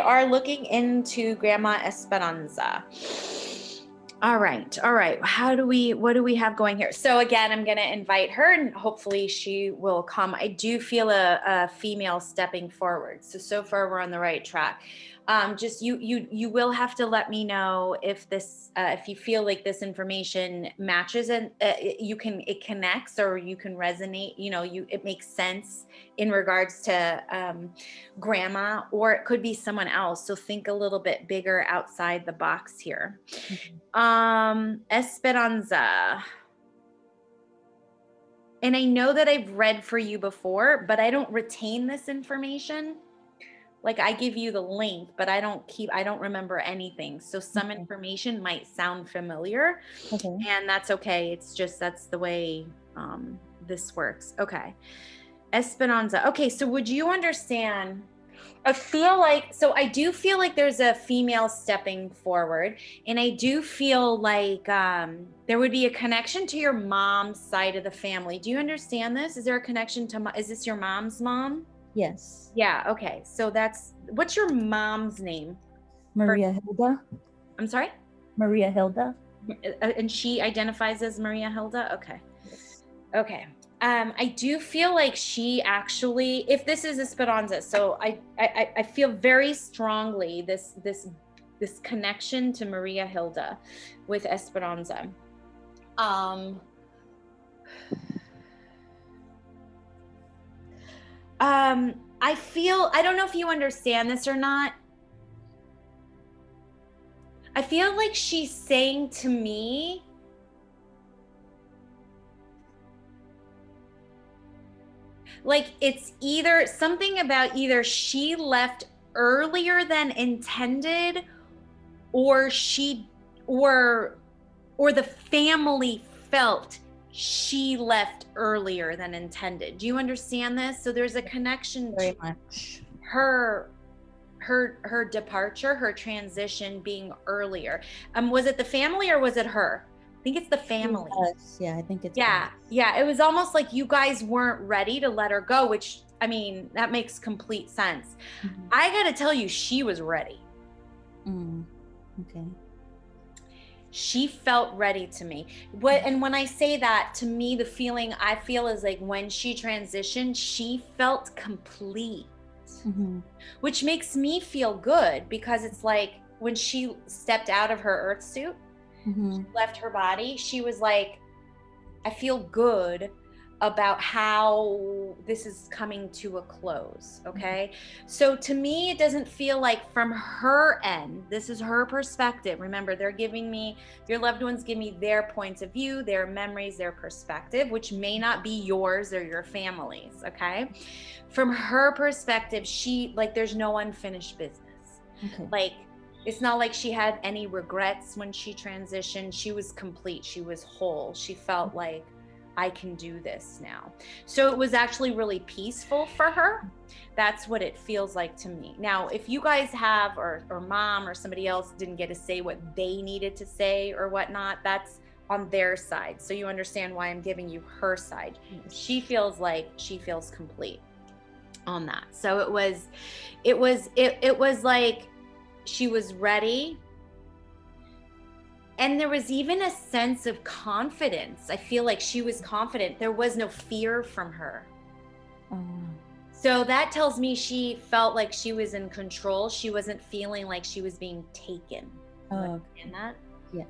are looking into Grandma Esperanza. All right. What do we have going here? So again, I'm going to invite her and hopefully she will come. I do feel a female stepping forward. So far we're on the right track. Just you will have to let me know if this, if you feel like this information matches and it connects or you can resonate, it makes sense in regards to grandma, or it could be someone else. So think a little bit bigger outside the box here. Esperanza. And I know that I've read for you before, but I don't retain this information. Like I give you the link, but I don't remember anything. So some information might sound familiar, and that's okay. It's just, that's the way this works. Okay. Esperanza. Okay. So would you understand? I do feel like there's a female stepping forward, and I do feel like there would be a connection to your mom's side of the family. Do you understand this? Is there a connection to, is this your mom's mom? Yes. Yeah. Okay. So what's your mom's name? Maria Hilda. I'm sorry? Maria Hilda. And she identifies as Maria Hilda? Okay. Okay. I do feel like she actually, if this is Esperanza, so I feel very strongly this connection to Maria Hilda with Esperanza. I feel, I don't know if you understand this or not. I feel like she's saying to me, like it's either something about either she left earlier than intended, or the family felt she left earlier than intended. Do you understand this? So there's a connection very much. Her departure, her transition being earlier. Was it the family or was it her? I think it's the family. Yeah, I think it's yeah. It was almost like you guys weren't ready to let her go, which, I mean, that makes complete sense. I gotta tell you, she was ready. Okay. She felt ready to me. And when I say that, to me, the feeling I feel is like when she transitioned, she felt complete, which makes me feel good, because it's like when she stepped out of her Earthsuit, she left her body, she was like, I feel good about how this is coming to a close. Okay. So to me, it doesn't feel like from her end, this is her perspective. Remember, they're giving me, your loved ones give me their points of view, their memories, their perspective, which may not be yours or your family's. Okay. From her perspective, there's no unfinished business. Like, it's not like she had any regrets when she transitioned. She was complete. She was whole. She felt like, I can do this now. So it was actually really peaceful for her. That's what it feels like to me. Now, if you guys have, or mom or somebody else didn't get to say what they needed to say or whatnot, that's on their side. So you understand why I'm giving you her side. She feels like she feels complete on that. So it was like she was ready. And there was even a sense of confidence. I feel like she was confident. There was no fear from her. So that tells me she felt like she was in control. She wasn't feeling like she was being taken. In that? Yes.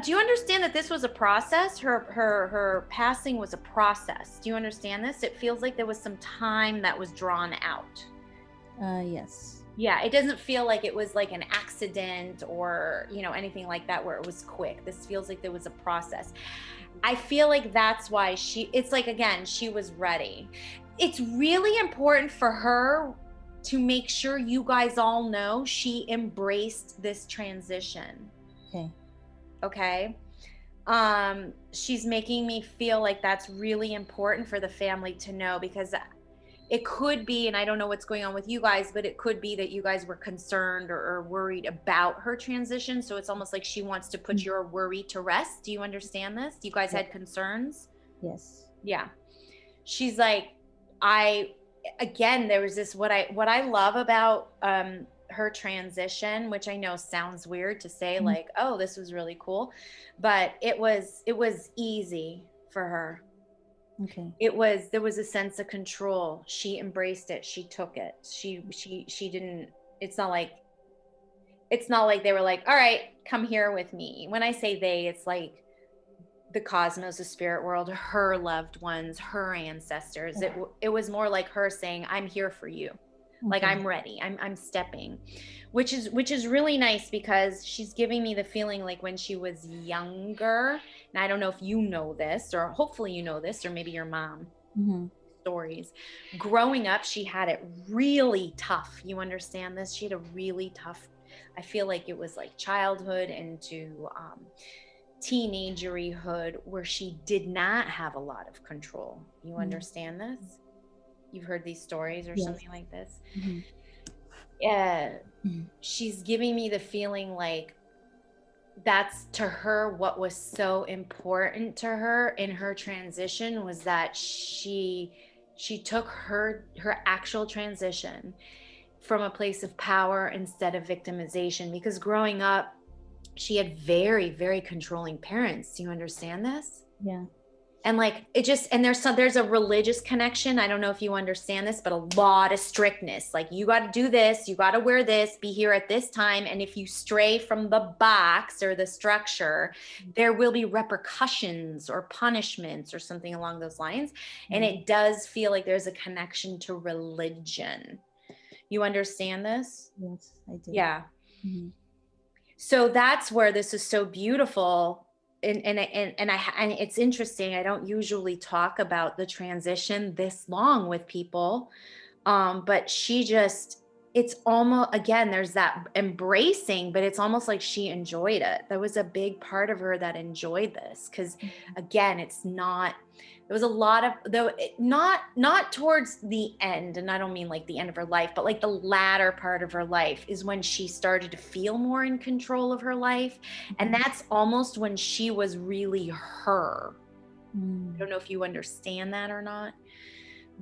Do you understand that this was a process? Her passing was a process. Do you understand this? It feels like there was some time that was drawn out. Yes. Yeah, it doesn't feel like it was like an accident or, anything like that where it was quick. This feels like there was a process. I feel like that's why it's like, again, she was ready. It's really important for her to make sure you guys all know she embraced this transition. Okay. She's making me feel like that's really important for the family to know, because it could be, and I don't know what's going on with you guys, but it could be that you guys were concerned or worried about her transition. So it's almost like she wants to put your worry to rest. Do you understand this? You guys had concerns? Yes. Yeah. She's like, there was this, what I love about her transition, which I know sounds weird to say, like, oh, this was really cool, but it was easy for her. Okay. There was a sense of control. She embraced it. She took it. She didn't, it's not like they were like, all right, come here with me. When I say they, it's like the cosmos, the spirit world, her loved ones, her ancestors. It was more like her saying, I'm here for you. Like, I'm ready. I'm stepping, which is really nice, because she's giving me the feeling like when she was younger, and I don't know if you know this, or hopefully you know this, or maybe your mom stories. Growing up, she had it really tough. You understand this? She had a really tough, I feel like it was like childhood into teenageryhood, where she did not have a lot of control. You understand this? You've heard these stories or something like this? She's giving me the feeling like that's, to her, what was so important to her in her transition was that she took her actual transition from a place of power instead of victimization, because growing up she had very, very controlling parents. Do you understand this? Yeah. And like, it just, and there's a religious connection. I don't know if you understand this, but a lot of strictness. Like, you got to do this, you got to wear this, be here at this time. And if you stray from the box or the structure, there will be repercussions or punishments or something along those lines. And it does feel like there's a connection to religion. You understand this? Yes, I do. Yeah. So that's where this is so beautiful. And it's interesting. I don't usually talk about the transition this long with people. But she just, it's almost, again, there's that embracing, but it's almost like she enjoyed it. There was a big part of her that enjoyed this. Cause again, it's not, there was a lot of, though, not towards the end. And I don't mean like the end of her life, but like the latter part of her life is when she started to feel more in control of her life. And that's almost when she was really her. I don't know if you understand that or not,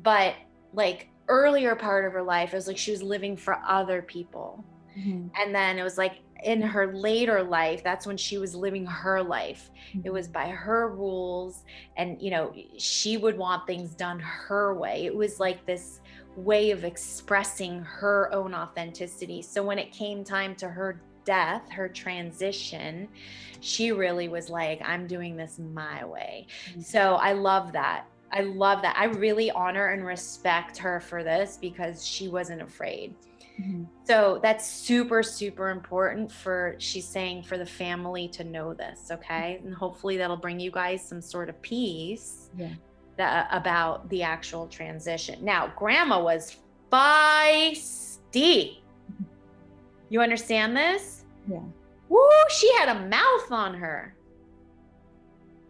but like earlier part of her life, it was like she was living for other people. And then it was like in her later life, that's when she was living her life. It was by her rules, and you know, she would want things done her way. It was like this way of expressing her own authenticity. So when it came time to her death, her transition, she really was like, I'm doing this my way. So I love that. I love that. I really honor and respect her for this, because she wasn't afraid. So that's super, super important for, she's saying, for the family to know this. Okay. And hopefully that'll bring you guys some sort of peace about the actual transition. Now, grandma was feisty. You understand this? Yeah. Woo, she had a mouth on her.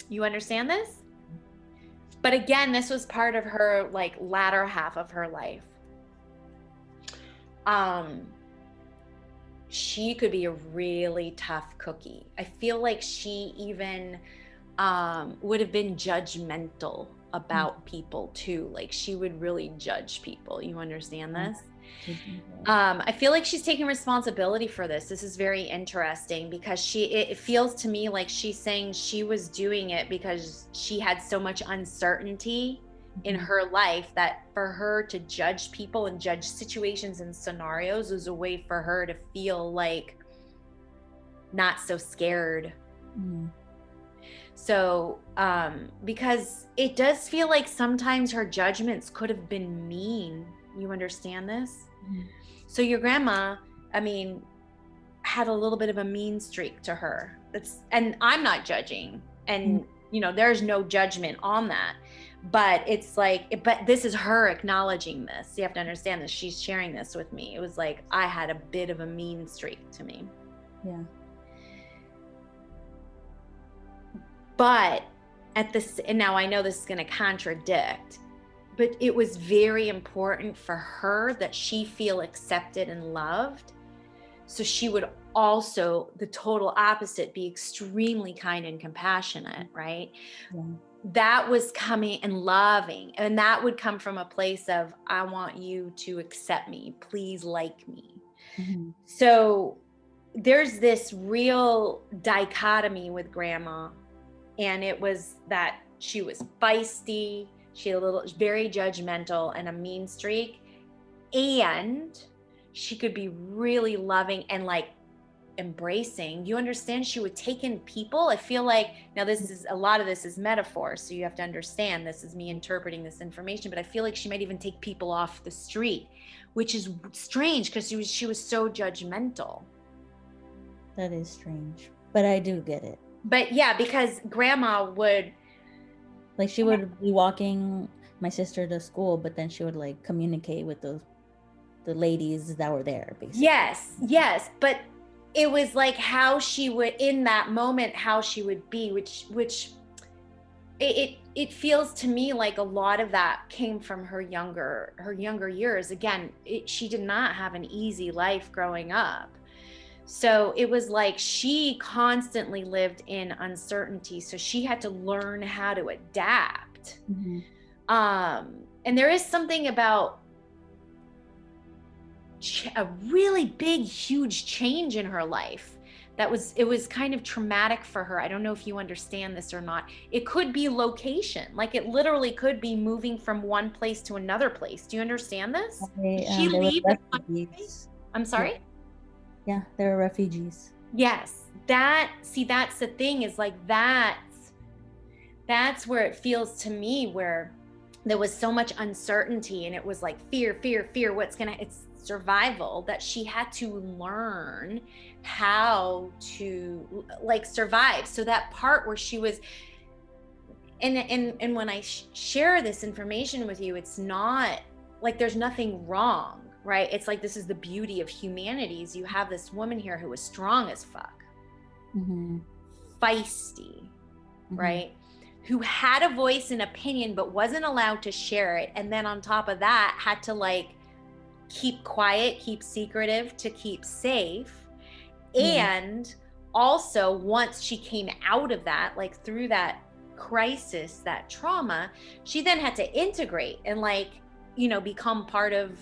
You understand this? But again, this was part of her like latter half of her life. She could be a really tough cookie. I feel like she even would have been judgmental about people too. Like, she would really judge people. You understand this? I feel like she's taking responsibility for this. This is very interesting, because it feels to me like she's saying she was doing it because she had so much uncertainty in her life, that for her to judge people and judge situations and scenarios was a way for her to feel like not so scared. So, because it does feel like sometimes her judgments could have been mean. You understand this? So your grandma, I mean, had a little bit of a mean streak to her. And I'm not judging, and you know, there's no judgment on that, but it's like, but this is her acknowledging this. You have to understand this. She's sharing this with me. It was like, I had a bit of a mean streak to me. Yeah. But and now I know this is going to contradict, but it was very important for her that she feel accepted and loved. So she would also, the total opposite, be extremely kind and compassionate, right? Yeah. That was coming and loving. And that would come from a place of, I want you to accept me. Please like me. Mm-hmm. So there's this real dichotomy with grandma. And it was that she was feisty, she had a little, very judgmental and a mean streak. And she could be really loving and like embracing. You understand? She would take in people. I feel like, now this is, a lot of this is metaphor, so you have to understand this is me interpreting this information, but I feel like she might even take people off the street, which is strange because she was so judgmental. That is strange, but I do get it. But yeah, because grandma would, like, she would be walking my sister to school, but then she would like communicate with the ladies that were there, basically. yes, but it was like how she would, in that moment, how she would be, which it feels to me like a lot of that came from her younger years. Again, she did not have an easy life growing up. So it was like she constantly lived in uncertainty. So she had to learn how to adapt. Mm-hmm. And there is something about a really big, huge change in her life it was kind of traumatic for her. I don't know if you understand this or not. It could be location. Like it literally could be moving from one place to another place. Do you understand this? Did she leave the country? I'm sorry? Yeah, they were refugees. Yes. That's the thing, is like that's where it feels to me where there was so much uncertainty, and it was like fear, it's survival, that she had to learn how to like survive. So that part where she was, and when I share this information with you, it's not like there's nothing wrong, right? It's like, this is the beauty of humanities. You have this woman here who was strong as fuck, mm-hmm. feisty, mm-hmm. right? Who had a voice and opinion, but wasn't allowed to share it. And then on top of that, had to like keep quiet, keep secretive to keep safe. Yeah. And also, once she came out of that, like through that crisis, that trauma, she then had to integrate and like, you know, become part of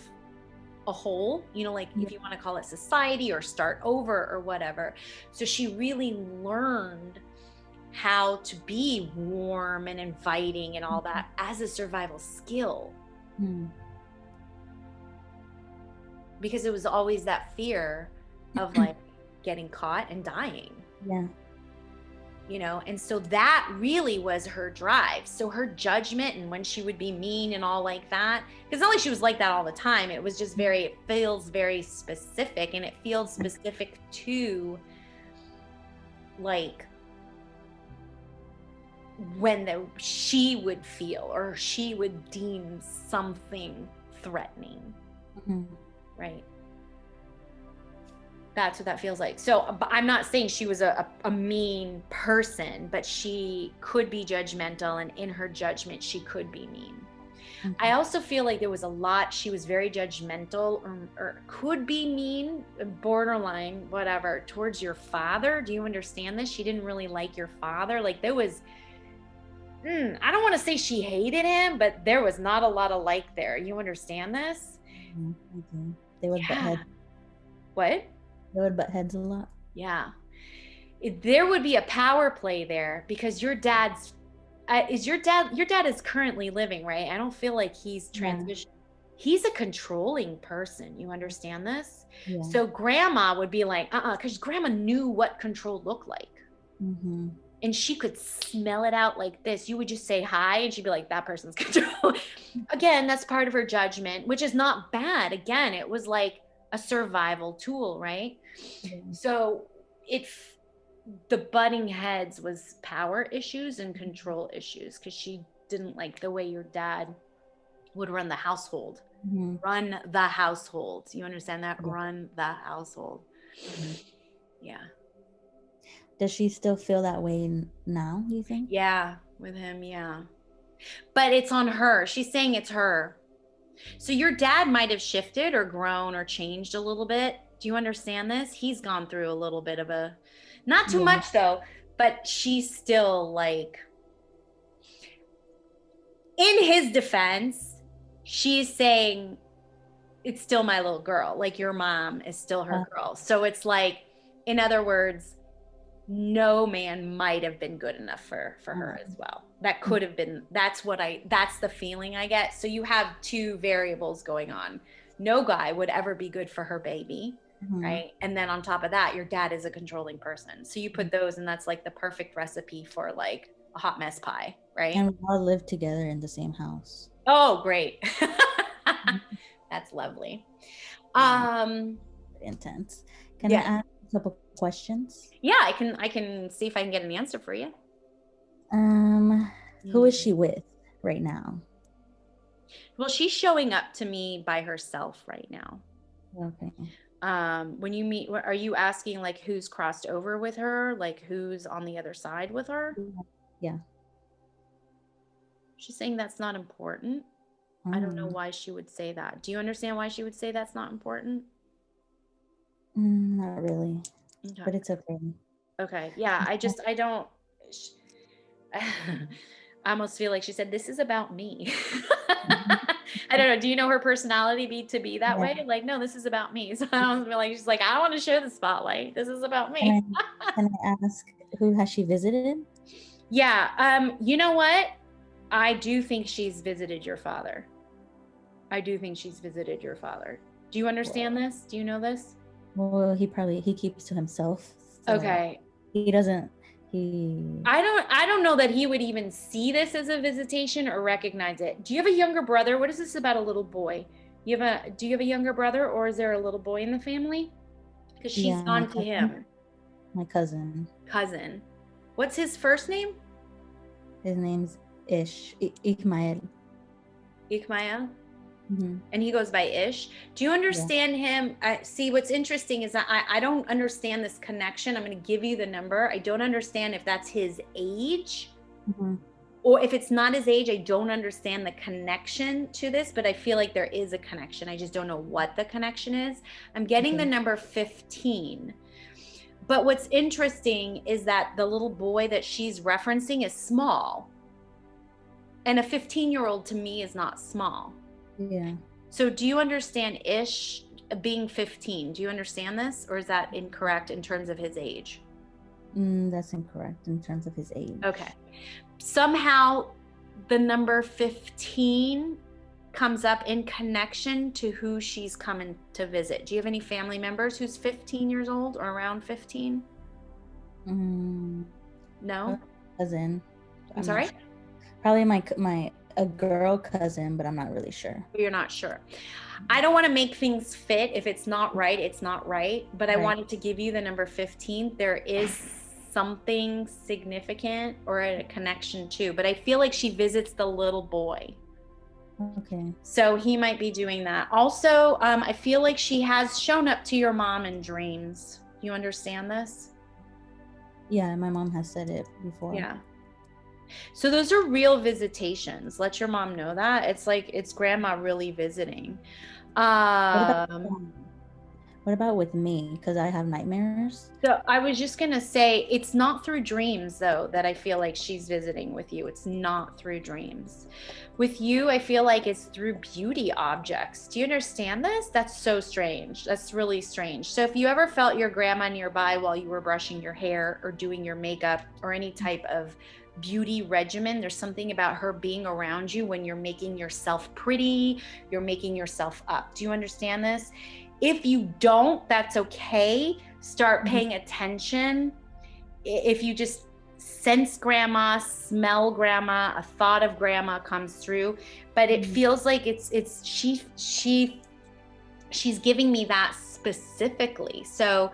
a whole, you know, like if you want to call it society or start over or whatever. So she really learned how to be warm and inviting and all that as a survival skill. Because it was always that fear of like getting caught and dying. Yeah. You know, and so that really was her drive. So her judgment, and when she would be mean and all like that, because not like she was like that all the time, it was just it feels very specific, and it feels specific to like when she would feel or she would deem something threatening. Mm-hmm. Right? That's what that feels like. So I'm not saying she was a mean person, but she could be judgmental, and in her judgment, she could be mean. Mm-hmm. I also feel like there was a lot, she was very judgmental or could be mean, borderline, whatever, towards your father. Do you understand this? She didn't really like your father. Like there was, I don't want to say she hated him, but there was not a lot of like there. You understand this? Mm-hmm. They would butt heads. What? They would butt heads a lot. Yeah. There would be a power play there, because your dad's, your dad is currently living, right? I don't feel like he's transitioned. Yeah. He's a controlling person. You understand this? Yeah. So grandma would be like, because grandma knew what control looked like. Mm-hmm. And she could smell it out like this. You would just say hi, and she'd be like, that person's control. Again, that's part of her judgment, which is not bad. Again, it was like a survival tool, right? Mm-hmm. So the butting heads was power issues and control issues, because she didn't like the way your dad would run the household. Mm-hmm. Run the household. You understand that? Yeah. Run the household. Mm-hmm. Yeah. Does she still feel that way now, you think? Yeah, with him, yeah. But it's on her. She's saying it's her. So your dad might have shifted or grown or changed a little bit. Do you understand this? He's gone through a little bit of a, not too much though, but she's still like, in his defense, she's saying it's still my little girl. Like your mom is still her girl. So it's like, in other words, no man might have been good enough for her as well. That could have been, that's the feeling I get. So you have two variables going on. No guy would ever be good for her baby, right? And then on top of that, your dad is a controlling person. So you put those, and that's like the perfect recipe for like a hot mess pie, right? And we all live together in the same house. Oh, great. That's lovely. Intense. Can I ask a couple questions? Yeah, I can see if I can get an answer for you. Who is she with right now? Well, she's showing up to me by herself right now. Okay. When you meet, are you asking like who's crossed over with her? Like who's on the other side with her? Yeah. She's saying that's not important. I don't know why she would say that. Do you understand why she would say that's not important? Not really. Okay. But it's okay. Okay. Yeah. I don't. I almost feel like she said, this is about me. I don't know. Do you know her personality to be that way? Like, no, this is about me. So I don't feel like she's like, I want to share the spotlight. This is about me. Can I ask, who has she visited? Yeah. You know what? I do think she's visited your father. I do think she's visited your father. Do you understand this? Do you know this? Well, he keeps to himself. So okay. He doesn't. I don't know that he would even see this as a visitation or recognize it. Do you have a younger brother? What is this about a little boy? Do you have a younger brother, or is there a little boy in the family? Because she's gone to him. My cousin. Cousin. What's his first name? His name's Ishmael. Ishmael? Mm-hmm. And he goes by Ish. Do you understand him? See, what's interesting is that I don't understand this connection. I'm going to give you the number. I don't understand if that's his age, or if it's not his age. I don't understand the connection to this, but I feel like there is a connection. I just don't know what the connection is. I'm getting the number 15. But what's interesting is that the little boy that she's referencing is small. And a 15-year-old to me is not small. Yeah. So do you understand Ish being 15? Do you understand this? Or is that incorrect in terms of his age? That's incorrect in terms of his age. Okay. Somehow the number 15 comes up in connection to who she's coming to visit. Do you have any family members who's 15 years old or around 15? No? Cousin. I'm sorry? Probably a girl cousin, but I'm not really sure. You're not sure. I don't want to make things fit. If it's not right, it's not right. But I wanted to give you the number 15. There is something significant or a connection too. But I feel like she visits the little boy. Okay. So he might be doing that. Also, I feel like she has shown up to your mom in dreams. You understand this? Yeah, my mom has said it before. Yeah. So those are real visitations. Let your mom know that. It's like it's grandma really visiting. What about with me? Because I have nightmares. So I was just going to say, it's not through dreams, though, that I feel like she's visiting with you. It's not through dreams. With you, I feel like it's through beauty objects. Do you understand this? That's so strange. That's really strange. So if you ever felt your grandma nearby while you were brushing your hair or doing your makeup or any type of beauty regimen, there's something about her being around you when you're making yourself pretty, you're making yourself up. Do you understand this? If you don't, that's okay. Start paying attention. If you just sense grandma, smell grandma, a thought of grandma comes through, but it feels like she's giving me that specifically. So,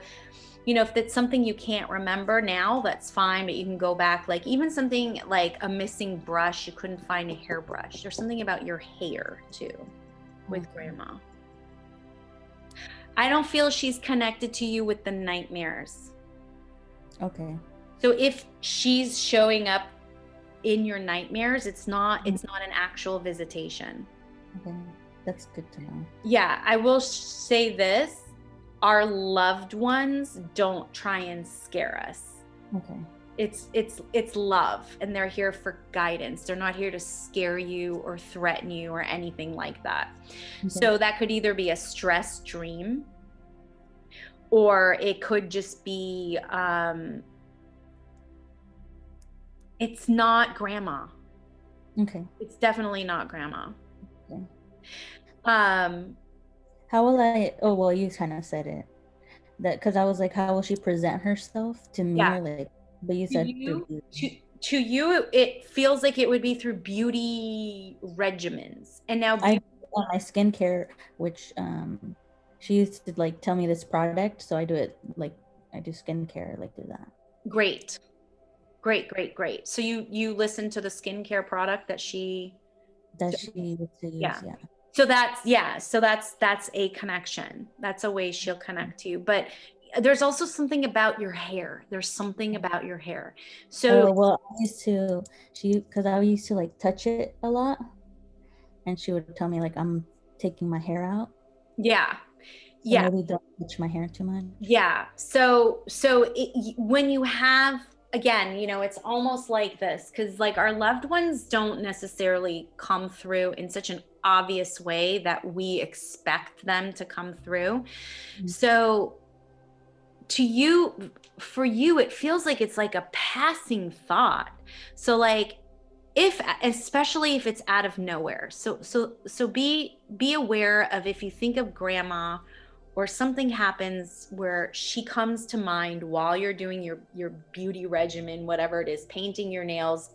you know, if that's something you can't remember now, that's fine, but you can go back, like even something like a missing brush, you couldn't find a hairbrush. There's something about your hair too with grandma. I don't feel she's connected to you with the nightmares. Okay. So if she's showing up in your nightmares, it's not an actual visitation. Okay. That's good to know. Yeah, I will say this. Our loved ones don't try and scare us. Okay. it's love, and they're here for guidance. They're not here to scare you or threaten you or anything like that. Okay. So that could either be a stress dream, or it could just be it's not grandma. Okay. It's definitely not grandma. Okay. How will I, oh, well, you kind of said it. That, because I was like, how will she present herself to me? Yeah. Or like, but you said to you, it feels like it would be through beauty regimens. And now I on my skincare, which she used to like tell me this product, so I do it like I do skincare like through that. Great. So you listen to the skincare product that she used to use, yeah. So that's a connection. That's a way she'll connect to you. But there's also something about your hair. There's something about your hair. So well, I used to because I used to like touch it a lot, and she would tell me like I'm taking my hair out. Yeah. So maybe don't touch my hair too much. Yeah. So when you have, again, you know, it's almost like this, because like our loved ones don't necessarily come through in such an obvious way that we expect them to come through. Mm-hmm. So for you, it feels like it's like a passing thought. So like, especially if it's out of nowhere. So be aware of, if you think of grandma or something happens where she comes to mind while you're doing your beauty regimen, whatever it is, painting your nails,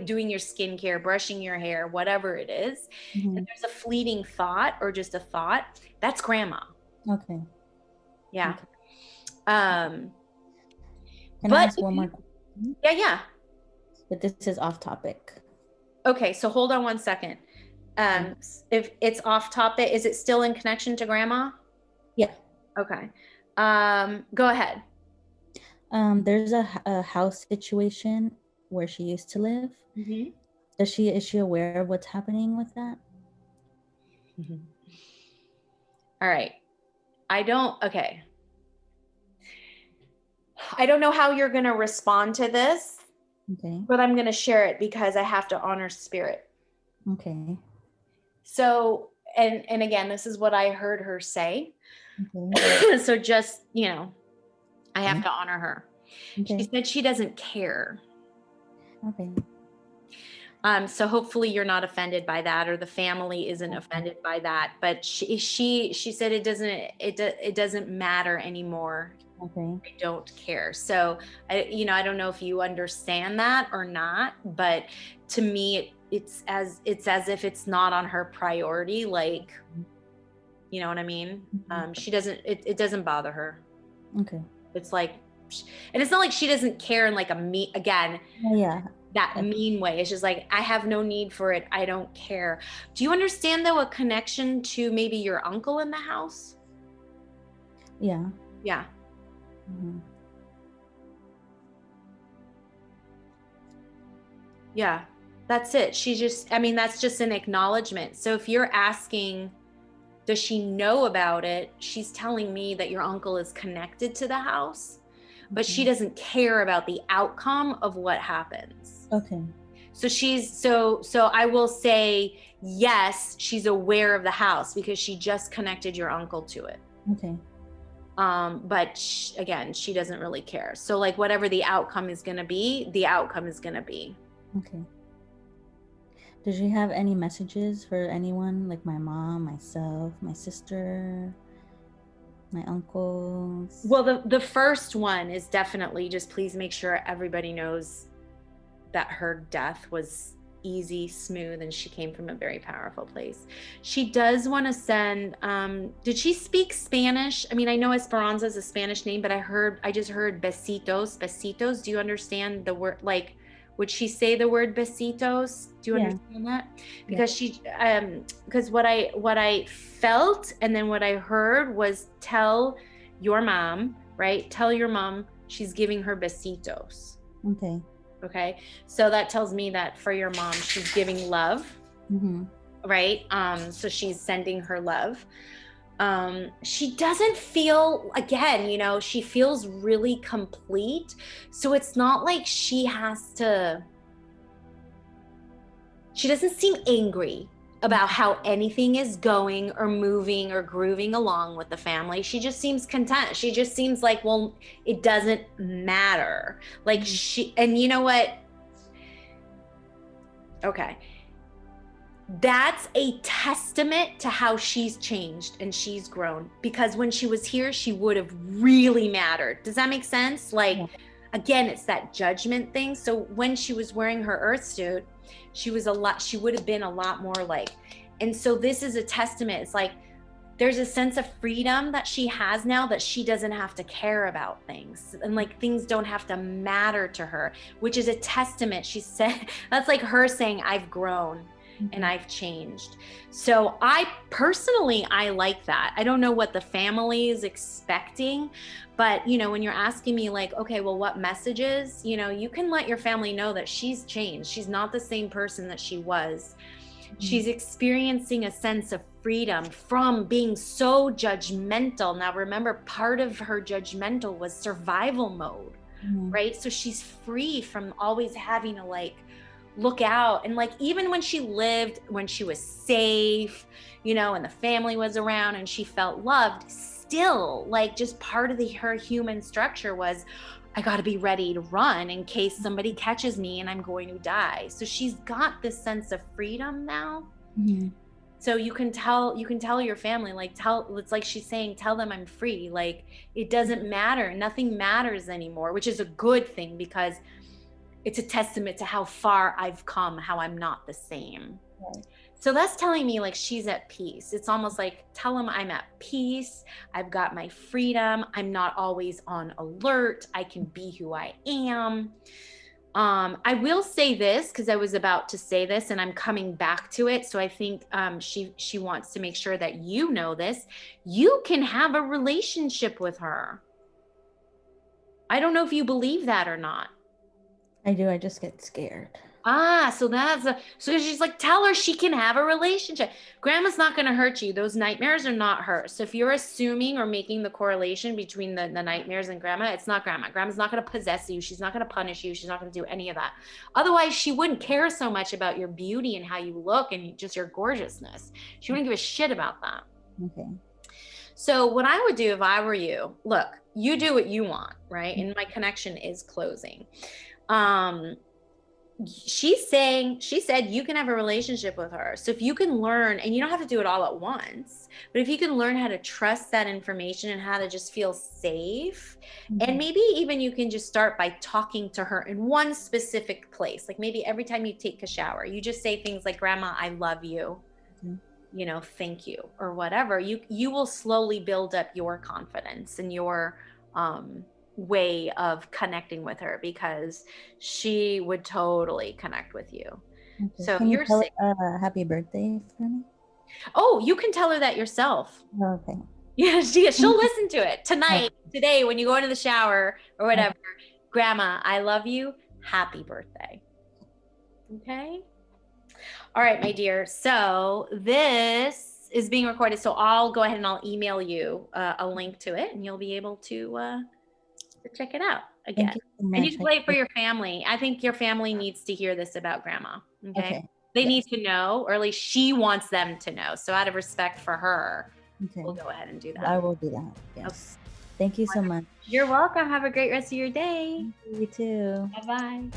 doing your skincare, brushing your hair, whatever it is, mm-hmm. and there's a fleeting thought or just a thought, that's grandma. Okay. Yeah. Okay. Can I ask one more question? Yeah. But this is off topic. Okay, so hold on one second. If it's off topic, is it still in connection to grandma? Yeah. Okay. Go ahead. There's a house situation where she used to live. Mm-hmm. Is she aware of what's happening with that? Mm-hmm. All right. Okay. I don't know how you're going to respond to this. Okay. But I'm going to share it because I have to honor spirit. Okay. So, and again, this is what I heard her say. Okay. So just, you know, I have to honor her. Okay. She said she doesn't care. Okay. So hopefully you're not offended by that, or the family isn't offended by that. But she said it doesn't matter anymore. Okay. I don't care. So I don't know if you understand that or not, but to me, it's as if it's not on her priority. Like, you know what I mean? She doesn't. It doesn't bother her. Okay. It's like, and it's not like she doesn't care in like that mean way. It's just like, I have no need for it. I don't care. Do you understand though a connection to maybe your uncle in the house? Yeah. Yeah. Mm-hmm. Yeah, that's it. That's just an acknowledgement. So if you're asking, does she know about it? She's telling me that your uncle is connected to the house, but she doesn't care about the outcome of what happens. Okay. So so I will say, yes, she's aware of the house because she just connected your uncle to it. Okay. But again, she doesn't really care. So like whatever the outcome is going to be, the outcome is going to be. Okay. Does she have any messages for anyone, like my mom, myself, my sister, my uncles? Well, the first one is definitely just please make sure everybody knows that her death was easy, smooth, and she came from a very powerful place. She does want to send, did she speak Spanish? I mean, I know Esperanza is a Spanish name, but I just heard besitos. Do you understand the word? Like, would she say the word besitos? Do you understand that? Because because what I felt and then what I heard was tell your mom, right? Tell your mom she's giving her besitos. Okay. Okay. So that tells me that for your mom, she's giving love, right? So she's sending her love. She doesn't feel, again, you know, she feels really complete. So it's not like she doesn't seem angry about how anything is going or moving or grooving along with the family. She just seems content. She just seems like, well, it doesn't matter. Like and you know what? Okay. That's a testament to how she's changed and she's grown, because when she was here, she would have really mattered. Does that make sense? Like, again, it's that judgment thing. So when she was wearing her Earthsuit, she would have been a lot more like, and so this is a testament. It's like, there's a sense of freedom that she has now, that she doesn't have to care about things, and like things don't have to matter to her, which is a testament. She said, that's like her saying, I've grown and I've changed. So I personally like that. I don't know what the family is expecting, but you know, when you're asking me like, okay, well, what messages, you know, you can let your family know that she's changed. She's not the same person that she was. She's experiencing a sense of freedom from being so judgmental. Now, remember, part of her judgmental was survival mode, right? So she's free from always having to like look out. And like, even when she was safe, you know, and the family was around and she felt loved, still like just part of her human structure was, I got to be ready to run in case somebody catches me and I'm going to die. So she's got this sense of freedom now. So you can tell your family, like, it's like she's saying, tell them I'm free. Like, it doesn't matter. Nothing matters anymore, which is a good thing, because it's a testament to how far I've come, how I'm not the same. Right. So that's telling me like she's at peace. It's almost like, tell them I'm at peace. I've got my freedom. I'm not always on alert. I can be who I am. I will say this, because I was about to say this and I'm coming back to it. So I think she wants to make sure that you know this. You can have a relationship with her. I don't know if you believe that or not. I do. I just get scared. So she's like, tell her she can have a relationship. Grandma's not going to hurt you. Those nightmares are not her. So if you're assuming or making the correlation between the nightmares and grandma, it's not grandma. Grandma's not going to possess you. She's not going to punish you. She's not going to do any of that. Otherwise, she wouldn't care so much about your beauty and how you look and just your gorgeousness. She wouldn't give a shit about that. Okay. So what I would do if I were you, look, you do what you want, right? And my connection is closing. She said you can have a relationship with her. So if you can learn, and you don't have to do it all at once, but if you can learn how to trust that information and how to just feel safe, and maybe even you can just start by talking to her in one specific place. Like maybe every time you take a shower, you just say things like, Grandma, I love you. You know, thank you, or whatever. You will slowly build up your confidence and your, way of connecting with her, because she would totally connect with you. Okay. So can you tell her happy birthday for me? Oh, you can tell her that yourself. Okay. Yeah, she'll listen to it tonight, today, when you go into the shower or whatever. Grandma, I love you. Happy birthday. Okay. All right, my dear. So this is being recorded. So I'll go ahead and I'll email you a link to it, and you'll be able to check it out again. And you can play it for your family. I think your family needs to hear this about Grandma. Okay. They need to know, or at least she wants them to know. So out of respect for her, we'll go ahead and do that. I will do that. Yes. Okay. Thank you so much. You're welcome. Have a great rest of your day. You too. Bye-bye.